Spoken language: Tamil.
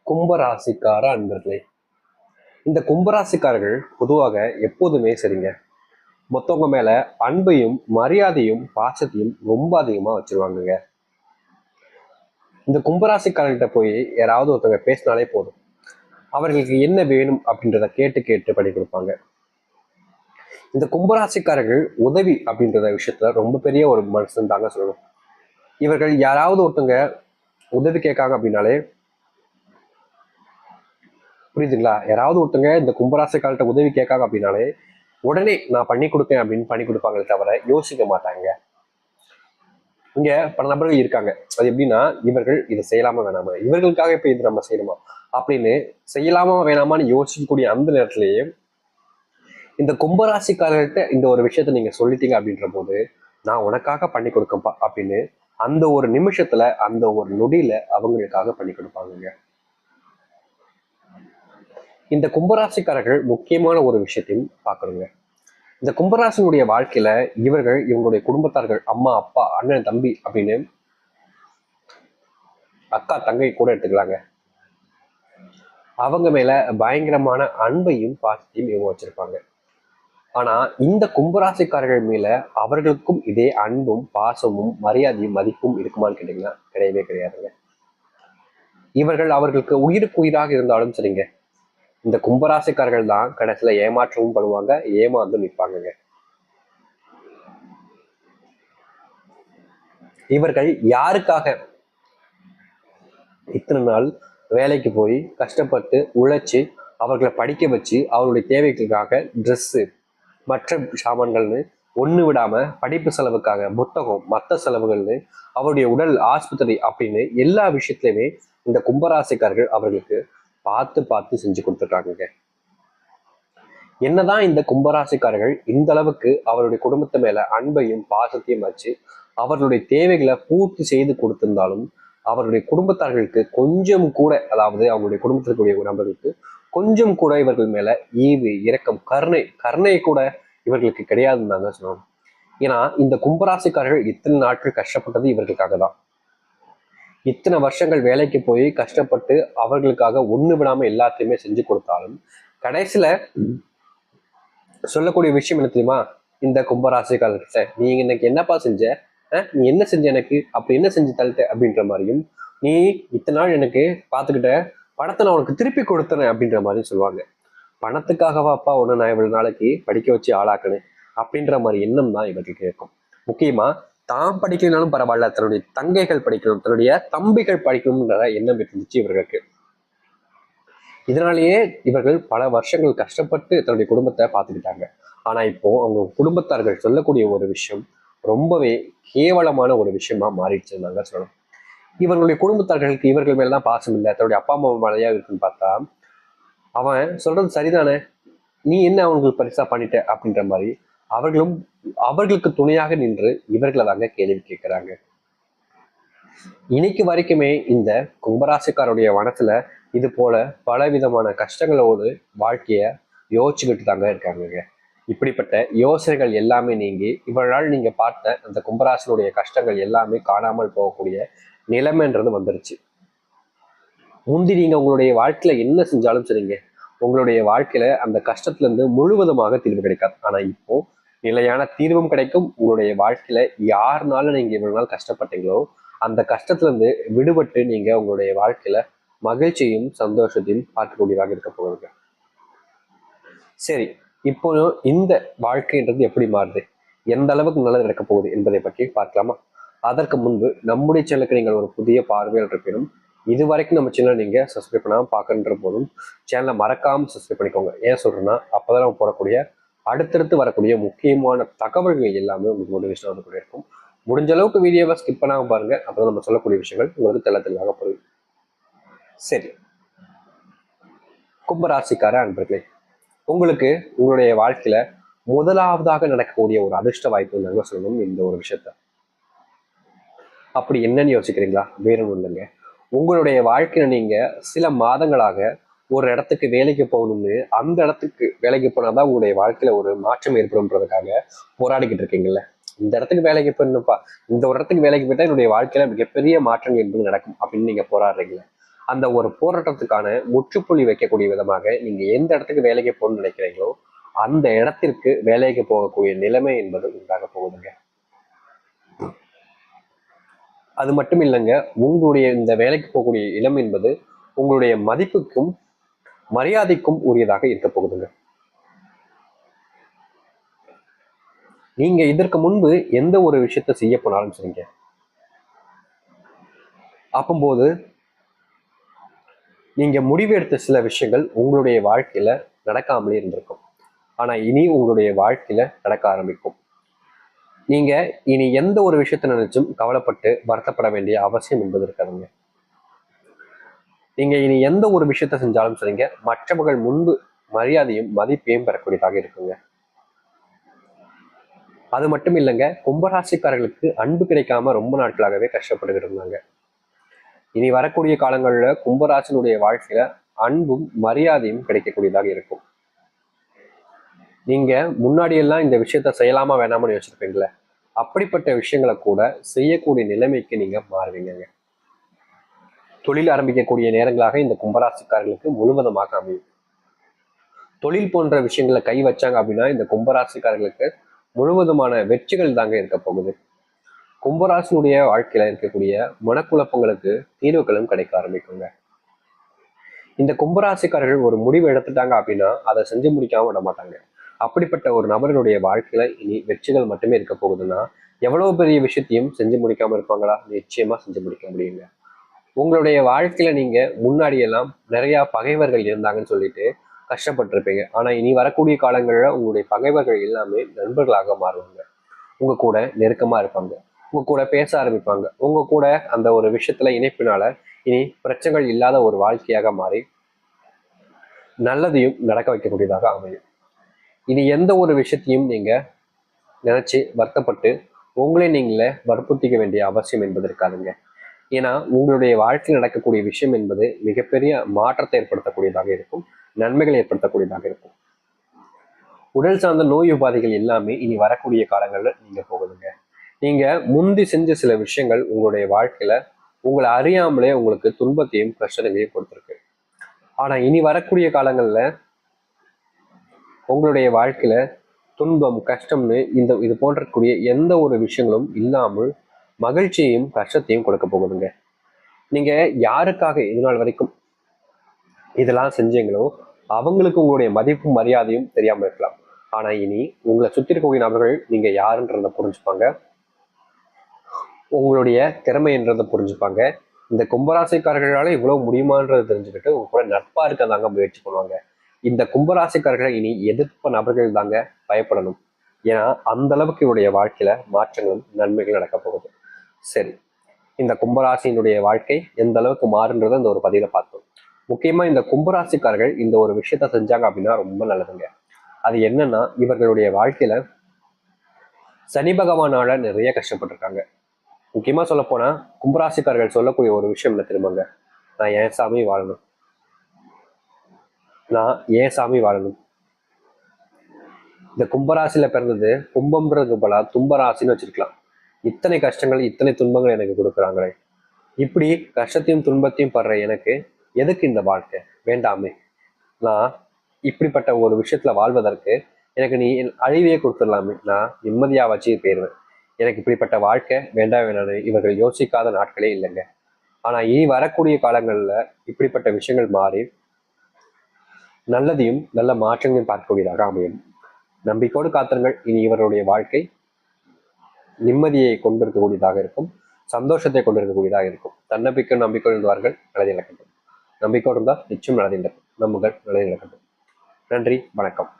கும்பராசிக்கார அன்பர்களே, இந்த கும்பராசிக்காரர்கள் பொதுவாக எப்போதுமே சரிங்க, மொத்தவங்க மேல அன்பையும் மரியாதையும் பாசத்தையும் ரொம்ப அதிகமா வச்சிருவாங்கங்க. இந்த கும்பராசிக்காரர்கிட்ட போய் யாராவது ஒருத்தவங்க பேசினாலே போதும், அவர்களுக்கு என்ன வேணும் அப்படின்றத கேட்டு கேட்டு பண்ணி கொடுப்பாங்க. இந்த கும்பராசிக்காரர்கள் உதவி அப்படின்றத விஷயத்துல ரொம்ப பெரிய ஒரு மனுஷன் தாங்க சொல்லணும். இவர்கள் யாராவது ஒருத்தவங்க உதவி கேட்காங்க அப்படின்னாலே, புரியுதுங்களா, யாராவது ஒருத்தங்க இந்த கும்பராசிக்காரர்கிட்ட உதவி கேட்காங்க அப்படின்னாலே உடனே நான் பண்ணி கொடுப்பேன் அப்படின்னு பண்ணி கொடுப்பாங்களே தவிர யோசிக்க மாட்டாங்க. இங்க பல நபர்கள் இருக்காங்க, அது எப்படின்னா இவர்கள் இதை செய்யலாமா வேணாமா, இவர்களுக்காக இப்ப இது நம்ம செய்யணுமா அப்படின்னு செய்யலாமா வேணாமான்னு யோசிக்கக்கூடிய அந்த நேரத்திலேயே இந்த கும்பராசிக்காரர்கிட்ட இந்த ஒரு விஷயத்த நீங்க சொல்லிட்டீங்க அப்படின்ற போது, நான் உனக்காக பண்ணி கொடுக்கப்பா அப்படின்னு அந்த ஒரு நிமிஷத்துல அந்த ஒரு நொடியில அவங்களுக்காக பண்ணி கொடுப்பாங்க. இந்த கும்பராசிக்காரர்கள் முக்கியமான ஒரு விஷயத்தையும் பார்க்கணுங்க. இந்த கும்பராசினுடைய வாழ்க்கையில இவர்கள் இவங்களுடைய குடும்பத்தார்கள், அம்மா அப்பா அண்ணன் தம்பி அப்படின்னு அக்கா தங்கை கூட எடுத்துக்கலாங்க, அவங்க மேல பயங்கரமான அன்பையும் பாசத்தையும் இவங்க வச்சிருப்பாங்க. ஆனா இந்த கும்பராசிக்காரர்கள் மேல அவர்களுக்கும் இதே அன்பும் பாசமும் மரியாதையும் மதிப்பும் இருக்குமான்னு கேட்டீங்கன்னா கிடையவே கிடையாதுங்க. இவர்கள் அவர்களுக்கு உயிருக்கு உயிராக இருந்தாலும் சரிங்க, இந்த கும்பராசிக்காரர்கள் தான் கடைசியில ஏமாற்றவும் படுவாங்க, ஏமாந்து நிற்பாங்க. இவர்கள் யாருக்காக இத்தனை நாள் வேலைக்கு போய் கஷ்டப்பட்டு உழைச்சி அவர்களை படிக்க வச்சு அவருடைய தேவைகளுக்காக ட்ரெஸ்ஸு மற்ற சாமான்கள்னு ஒன்று விடாம படிப்பு செலவுக்காக புத்தகம் மற்ற செலவுகள்னு அவருடைய உடல் ஆஸ்பத்திரி அப்படின்னு எல்லா விஷயத்துலையுமே இந்த கும்பராசிக்காரர்கள் அவர்களுக்கு பார்த்து பார்த்து செஞ்சு கொடுத்துருக்காங்க. என்னதான் இந்த கும்பராசிக்காரர்கள் இந்த அளவுக்கு அவருடைய குடும்பத்து மேல அன்பையும் பாசத்தையும் வச்சு அவர்களுடைய தேவைகளை பூர்த்தி செய்து கொடுத்திருந்தாலும் அவருடைய குடும்பத்தார்களுக்கு கொஞ்சம் கூட, அதாவது அவங்களுடைய குடும்பத்திற்குரிய நபர்களுக்கு கொஞ்சம் கூட இவர்கள் மேல ஈவு இரக்கம் கருணை கூட இவர்களுக்கு கிடையாதுன்னு தாங்க சொல்லணும். ஏன்னா இந்த கும்பராசிக்காரர்கள் இத்தனை நாட்கள் கஷ்டப்பட்டது இவர்களுக்காக தான். இத்தனை வருஷங்கள் வேலைக்கு போய் கஷ்டப்பட்டு அவர்களுக்காக ஒண்ணு விடாம எல்லாத்தையுமே செஞ்சு கொடுத்தாலும் கடைசியில சொல்லக்கூடிய விஷயம் என்ன தெரியுமா, இந்த கும்பராசிக்காரர்கிட்ட நீ இன்னைக்கு என்னப்பா செஞ்ச, நீ என்ன செஞ்ச எனக்கு, அப்படி என்ன செஞ்சு தள்ளிட்ட அப்படின்ற மாதிரியும், நீ இத்தனை நாள் எனக்கு பார்த்துக்கிட்ட பணத்தை நான் உனக்கு திருப்பி கொடுத்துறேன் அப்படின்ற மாதிரி சொல்லுவாங்க. பணத்துக்காகவாப்பா ஒன்று நான் இவ்வளவு நாளைக்கு படிக்க வச்சு ஆளாக்குனேன் அப்படின்ற மாதிரி எண்ணம் தான் இவர்களுக்கு இருக்கும். முக்கியமா தான் படிக்கலனாலும் பரவாயில்ல, தன்னுடைய தங்கைகள் படிக்கணும், தன்னுடைய தம்பிகள் படிக்கணும்ன்ற எண்ணம் இருந்துச்சு இவர்களுக்கு. இதனாலேயே இவர்கள் பல வருஷங்கள் கஷ்டப்பட்டு தன்னுடைய குடும்பத்தை பார்த்துக்கிட்டாங்க. ஆனா இப்போ அவங்க குடும்பத்தார்கள் சொல்லக்கூடிய ஒரு விஷயம் ரொம்பவே கேவலமான ஒரு விஷயமா மாறிடுச்சுன்னு நாங்க சொல்லணும். இவர்களுடைய குடும்பத்தார்களுக்கு இவர்கள் மேலதான் பாசம் இல்லை, தன்னுடைய அப்பா அம்மா மேலையா இருக்குன்னு பார்த்தா அவன் சொல்றது சரிதானே, நீ என்ன அவங்களுக்கு பரிசா பண்ணிட்ட அப்படின்ற மாதிரி அவர்களும் அவர்களுக்கு துணையாக நின்று இவர்களை தாங்க கேள்வி கேட்கிறாங்க. இன்னைக்கு வரைக்குமே இந்த கும்பராசிக்காருடைய மனசுல இது போல பல விதமான கஷ்டங்களோடு வாழ்க்கைய யோசிச்சுக்கிட்டு தாங்க இருக்காங்க. இப்படிப்பட்ட யோசனைகள் எல்லாமே நீங்கி இவரால் நீங்க பார்த்த அந்த கும்பராசினுடைய கஷ்டங்கள் எல்லாமே காணாமல் போகக்கூடிய நிலைமைன்றது வந்துருச்சு. முந்தி நீங்க உங்களுடைய வாழ்க்கையில என்ன செஞ்சாலும் சரிங்க, உங்களுடைய வாழ்க்கையில அந்த கஷ்டத்துல இருந்து முழுவதுமாக தீர்வு கிடைக்காது. ஆனா இப்போ நிலையான தீர்வும் கிடைக்கும். உங்களுடைய வாழ்க்கையில யாருனால நீங்க இவ்வளவு நாள் கஷ்டப்பட்டீங்களோ அந்த கஷ்டத்துல இருந்து விடுபட்டு நீங்க உங்களுடைய வாழ்க்கையில மகிழ்ச்சியும் சந்தோஷத்தையும் பார்க்கக்கூடியதாக இருக்க போகுதுங்க. சரி, இப்போ இந்த வாழ்க்கைன்றது எப்படி மாறுது, எந்த அளவுக்கு நல்லது நடக்க போகுது என்பதை பற்றி பார்க்கலாமா? அதற்கு முன்பு நம்முடைய சேனலுக்கு நீங்கள் ஒரு புதிய பார்வையாளர் இருப்பினும் இது வரைக்கும் நம்ம சேனலை நீங்க சப்ஸ்கிரைப் பண்ணாமல் பார்க்கன்ற போதும் சேனலை மறக்காம சப்ஸ்கிரைப் பண்ணிக்கோங்க. ஏன் சொல்றேன்னா அப்பதான் நம்ம போடக்கூடிய அடுத்தடுத்து வரக்கூடிய முக்கியமான தகவல்கள் எல்லாமே உங்களுக்கு மோட்டிவேஷனாக வந்து இருக்கும். முடிஞ்ச அளவுக்கு வீடியோவை ஸ்கிப் பண்ணாம பாருங்க, அப்பதான் நம்ம சொல்லக்கூடிய விஷயங்கள் உங்களுக்கு தெளிவாக புரியும். சரி, கும்பராசிக்கார அன்பர்களே, உங்களுக்கு உங்களுடைய வாழ்க்கையில முதலாவதாக நடக்கக்கூடிய ஒரு அதிர்ஷ்ட வாய்ப்பு நாங்க சொல்லணும் இந்த ஒரு விஷயத்த. அப்படி என்னன்னு யோசிக்கிறீங்களா? வேற ஒன்றும் இல்லைங்க, உங்களுடைய வாழ்க்கையில நீங்க சில மாதங்களாக ஒரு இடத்துக்கு வேலைக்கு போகணும்னு அந்த இடத்துக்கு வேலைக்கு போனாதான் உங்களுடைய வாழ்க்கையில ஒரு மாற்றம் ஏற்படும்ன்றதுக்காக போராடிக்கிட்டு இருக்கீங்கல்ல. இந்த இடத்துக்கு வேலைக்கு போயிருந்தப்பா, இந்த ஒரு இடத்துக்கு வேலைக்கு போயிட்டா என்னுடைய வாழ்க்கையில மிகப்பெரிய மாற்றங்கள் என்பது நடக்கும் அப்படின்னு நீங்க போராடுறீங்களே, அந்த ஒரு போராட்டத்துக்கான முற்றுப்புள்ளி வைக்கக்கூடிய விதமாக நீங்க எந்த இடத்துக்கு வேலைக்கு போகணும்னு நினைக்கிறீங்களோ அந்த இடத்திற்கு வேலைக்கு போகக்கூடிய நிலைமை என்பது உண்டாக போகுதுங்க. அது மட்டும் இல்லைங்க, உங்களுடைய இந்த வேலைக்கு போகக்கூடிய இடம் என்பது உங்களுடைய மதிப்புக்கும் மரியாதைக்கும் உரியதாக இருக்க போகுதுங்க. நீங்க இதற்கு முன்பு எந்த ஒரு விஷயத்த செய்ய போனாலும் சரிங்க, அப்போது நீங்க முடிவு எடுத்த சில விஷயங்கள் உங்களுடைய வாழ்க்கையில நடக்காமலே இருந்திருக்கும். ஆனா இனி உங்களுடைய வாழ்க்கையில நடக்க ஆரம்பிக்கும். நீங்க இனி எந்த ஒரு விஷயத்த நினைச்சும் கவலைப்பட்டு வருத்தப்பட வேண்டிய அவசியம் என்பது இருக்காதுங்க. நீங்க இனி எந்த ஒரு விஷயத்த செஞ்சாலும் சரிங்க, மற்றவர்கள் முன்பு மரியாதையும் மதிப்பையும் பெறக்கூடியதாக இருக்குங்க. அது மட்டும் இல்லைங்க, கும்பராசிக்காரர்களுக்கு அன்பு கிடைக்காம ரொம்ப நாட்களாகவே கஷ்டப்பட்டுக்கிட்டு இருந்தாங்க. இனி வரக்கூடிய காலங்களில் கும்பராசினுடைய வாழ்க்கையில அன்பும் மரியாதையும் கிடைக்கக்கூடியதாக இருக்கும். நீங்க முன்னாடியெல்லாம் இந்த விஷயத்த செய்யலாமா வேணாமனு யோசிச்சிருப்பீங்களே, அப்படிப்பட்ட விஷயங்களை கூட செய்யக்கூடிய நிலைமைக்கு நீங்க மாறுவீங்க. தொழில் ஆரம்பிக்கக்கூடிய நேரங்களாக இந்த கும்பராசிக்காரர்களுக்கு முழுவதுமாக அமையும். தொழில் போன்ற விஷயங்களை கை வச்சாங்க அப்படின்னா இந்த கும்பராசிக்காரர்களுக்கு முழுவதுமான வெற்றிகள் தாங்க இருக்க போகுது. கும்பராசினுடைய வாழ்க்கையில இருக்கக்கூடிய மனக்குழப்பங்களுக்கு தீர்வுகளும் கிடைக்க ஆரம்பிக்குங்க. இந்த கும்பராசிக்காரர்கள் ஒரு முடிவு எடுத்துட்டாங்க அப்படின்னா அதை செஞ்சு முடிக்காம விட மாட்டாங்க. அப்படிப்பட்ட ஒரு நபரினுடைய வாழ்க்கையில இனி வெற்றிகள் மட்டுமே இருக்க போகுதுன்னா எவ்வளவு பெரிய விஷயத்தையும் செஞ்சு முடிக்காம இருப்பாங்களா? நிச்சயமா செஞ்சு முடிக்க முடியுங்க. உங்களுடைய வாழ்க்கையில நீங்க முன்னாடி எல்லாம் நிறைய பகைவர்கள் இருந்தாங்கன்னு சொல்லிட்டு கஷ்டப்பட்டிருப்பீங்க. ஆனா இனி வரக்கூடிய காலங்களில் உங்களுடைய பகைவர்கள் எல்லாமே நண்பர்களாக மாறுவாங்க. உங்க கூட நெருக்கமா இருப்பாங்க, உங்க கூட பேச ஆரம்பிப்பாங்க, உங்க கூட அந்த ஒரு விஷயத்துல இணைப்பினால இனி பிரச்சனைகள் இல்லாத ஒரு வாழ்க்கையாக மாறி நல்லதையும் நடக்க வைக்கக்கூடியதாக அமையும். இனி எந்த ஒரு விஷயத்தையும் நீங்க நினைச்சு வருத்தப்பட்டு உங்களே நீங்களே வற்புறுத்திக்க வேண்டிய அவசியம் என்பது இருக்காதுங்க. ஏன்னா உங்களுடைய வாழ்க்கையில் நடக்கக்கூடிய விஷயம் என்பது மிகப்பெரிய மாற்றத்தை ஏற்படுத்தக்கூடியதாக இருக்கும், நன்மைகளை ஏற்படுத்தக்கூடியதாக இருக்கும். உடல் சார்ந்த நோய் உபாதைகள் எல்லாமே இனி வரக்கூடிய காலங்களில் நீங்க போகுதுங்க. நீங்க முந்தி செஞ்ச சில விஷயங்கள் உங்களுடைய வாழ்க்கையில உங்களை அறியாமலே உங்களுக்கு துன்பத்தையும் கஷ்டங்களையும் கொடுத்துருக்கு. ஆனா இனி வரக்கூடிய காலங்கள்ல உங்களுடைய வாழ்க்கையில துன்பம் கஷ்டம்னு இது போன்றக்கூடிய எந்த ஒரு விஷயங்களும் இல்லாமல் மகிழ்ச்சியையும் கஷ்டத்தையும் கொடுக்க போகுதுங்க. நீங்க யாருக்காக இது நாள் வரைக்கும் இதெல்லாம் செஞ்சீங்களோ அவங்களுக்கு உங்களுடைய மதிப்பும் மரியாதையும் தெரியாம இருக்கலாம். ஆனா இனி உங்களை சுத்தி இருக்கக்கூடிய நபர்கள் நீங்க யாருன்றத புரிஞ்சுப்பாங்க, உங்களுடைய திறமை என்றதை புரிஞ்சுப்பாங்க. இந்த கும்பராசிக்காரர்களால இவ்வளவு முடியுமான்றதை தெரிஞ்சுக்கிட்டு உங்க கூட நட்பா இருக்க தாங்க முயற்சி பண்ணுவாங்க. இந்த கும்பராசிக்காரர்களை இனி எதிர்ப்பு நபர்கள் தாங்க பயப்படணும். ஏன்னா அந்த அளவுக்கு இவருடைய வாழ்க்கையில மாற்றங்களும் நன்மைகளும் நடக்க போகுது. சரி, இந்த கும்பராசியினுடைய வாழ்க்கை எந்த அளவுக்கு மாறுன்றதை இந்த ஒரு பதிவுல பார்த்தோம். முக்கியமா இந்த கும்பராசிக்காரர்கள் இந்த ஒரு விஷயத்த செஞ்சாங்க அப்படின்னா ரொம்ப நல்லதுங்க. அது என்னன்னா, இவர்களுடைய வாழ்க்கையில சனி பகவானால நிறைய கஷ்டப்பட்டிருக்காங்க. முக்கியமா சொல்ல போனா கும்பராசிக்காரர்கள் சொல்லக்கூடிய ஒரு விஷயம் என்ன தெரியுமாங்க, நான் ஏன் சாமி வாழணும், நான் ஏன் சாமி வாழணும். இந்த கும்பராசியில பிறந்தது கும்பம்ன்றது போல தும்பராசின்னு வச்சிருக்கலாம். இத்தனை கஷ்டங்கள் இத்தனை துன்பங்கள் எனக்கு கொடுக்குறாங்களே, இப்படி கஷ்டத்தையும் துன்பத்தையும் படுற எனக்கு எதுக்கு இந்த வாழ்க்கை, வேண்டாமே. நான் இப்படிப்பட்ட ஒரு விஷயத்துல வாழ்வதற்கு எனக்கு நீ அழிவையே கொடுத்துடலாமே, நான் நிம்மதியா வச்சு போயிடுவேன். எனக்கு இப்படிப்பட்ட வாழ்க்கை வேண்டாம் வேணான்னு இவர்கள் யோசிக்காத நாட்களே இல்லைங்க. ஆனா இனி வரக்கூடிய காலங்கள்ல இப்படிப்பட்ட விஷயங்கள் மாறி நல்லதையும் நல்ல மாற்றங்களையும் பார்க்கக்கூடியதாக அமையும். நம்பிக்கையோடு காத்திருங்கள். இனி இவருடைய வாழ்க்கை நிம்மதியை கொண்டிருக்கக்கூடியதாக இருக்கும், சந்தோஷத்தை கொண்டிருக்கக்கூடியதாக இருக்கும். தன்னம்பிக்கை நம்பிக்கை இருந்தார்கள் நல்லது நடக்கட்டும். நம்பிக்கையோடு இருந்தால் நிச்சயம் நல்லது நடக்கும். நம்புகள் நல்லது நடக்கட்டும். நன்றி, வணக்கம்.